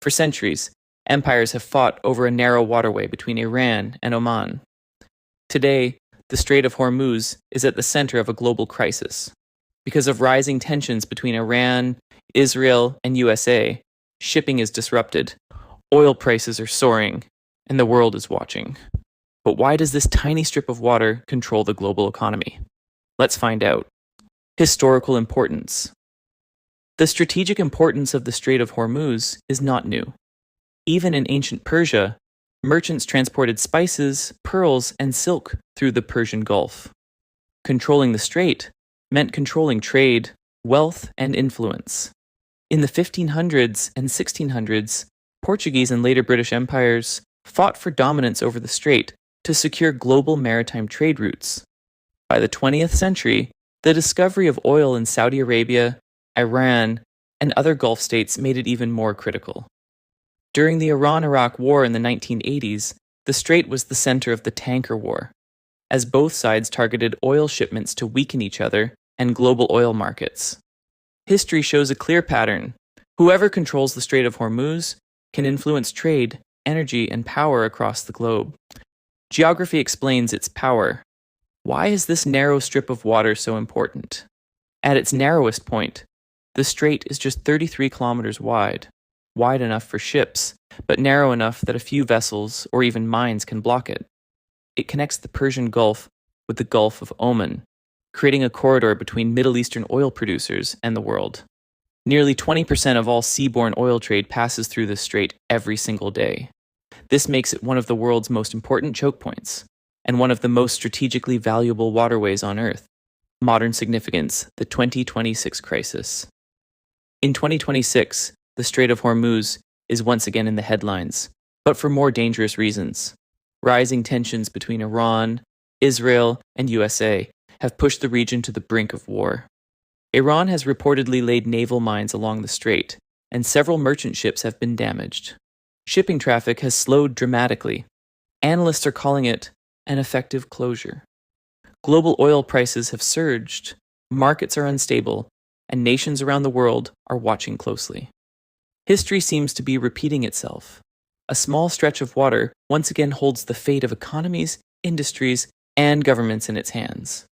For centuries, empires have fought over a narrow waterway between Iran and Oman. Today, the Strait of Hormuz is at the center of a global crisis. Because of rising tensions between Iran, Israel, and USA, shipping is disrupted, oil prices are soaring, and the world is watching. But why does this tiny strip of water control the global economy? Let's find out. Historical importance. The strategic importance of the Strait of Hormuz is not new. Even in ancient Persia, merchants transported spices, pearls, and silk through the Persian Gulf. Controlling the strait meant controlling trade, wealth, and influence. In the 1500s and 1600s, Portuguese and later British empires fought for dominance over the strait to secure global maritime trade routes. By the 20th century, the discovery of oil in Saudi Arabia, Iran, and other Gulf states made it even more critical. During the Iran-Iraq War in the 1980s, the strait was the center of the tanker war, as both sides targeted oil shipments to weaken each other and global oil markets. History shows a clear pattern. Whoever controls the Strait of Hormuz can influence trade, energy, and power across the globe. Geography explains its power. Why is this narrow strip of water so important? At its narrowest point, the strait is just 33 kilometers wide enough for ships, but narrow enough that a few vessels or even mines can block it. It connects the Persian Gulf with the Gulf of Oman, creating a corridor between Middle Eastern oil producers and the world. Nearly 20% of all seaborne oil trade passes through this strait every single day. This makes it one of the world's most important choke points, and one of the most strategically valuable waterways on Earth. Modern significance, the 2026 crisis. In 2026, the Strait of Hormuz is once again in the headlines, but for more dangerous reasons. Rising tensions between Iran, Israel, and USA have pushed the region to the brink of war. Iran has reportedly laid naval mines along the strait, and several merchant ships have been damaged. Shipping traffic has slowed dramatically. Analysts are calling it an effective closure. Global oil prices have surged, markets are unstable, and nations around the world are watching closely. History seems to be repeating itself. A small stretch of water once again holds the fate of economies, industries, and governments in its hands.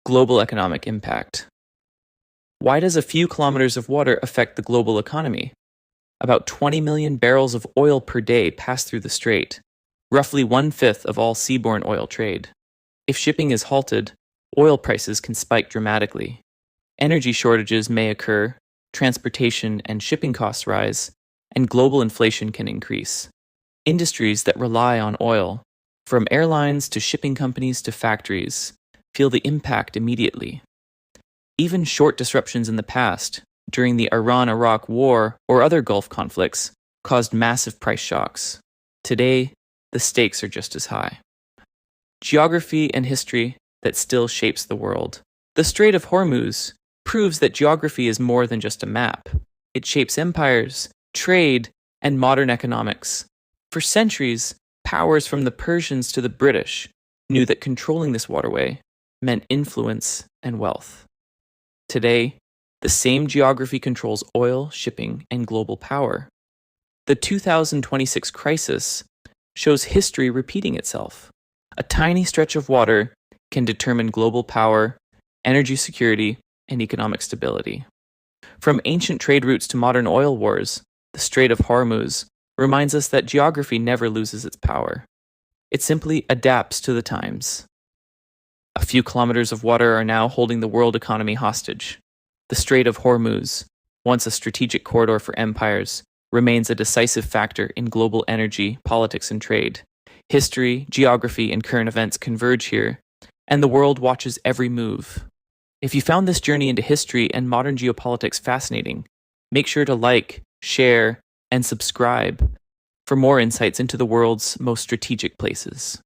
Global economic impact. Why does a few kilometers of water affect the global economy? About 20 million barrels of oil per day pass through the strait, roughly 1/5 of all seaborne oil trade. If shipping is halted, oil prices can spike dramatically. Energy shortages may occur, transportation and shipping costs rise, and global inflation can increase. Industries that rely on oil, from airlines to shipping companies to factories, feel the impact immediately. Even short disruptions in the past, during the Iran-Iraq War or other Gulf conflicts, caused massive price shocks. Today, the stakes are just as high. Geography and history that still shapes the world. The Strait of Hormuz proves that geography is more than just a map. It shapes empires, trade, and modern economics. For centuries, powers from the Persians to the British knew that controlling this waterway meant influence and wealth. Today, the same geography controls oil, shipping, and global power. The 2026 crisis shows history repeating itself. A tiny stretch of water can determine global power, energy security, and economic stability. From ancient trade routes to modern oil wars, the Strait of Hormuz reminds us that geography never loses its power. It simply adapts to the times. A few kilometers of water are now holding the world economy hostage. The Strait of Hormuz, once a strategic corridor for empires, remains a decisive factor in global energy, politics, and trade. History, geography, and current events converge here, and the world watches every move. If you found this journey into history and modern geopolitics fascinating, make sure to like, share, and subscribe for more insights into the world's most strategic places.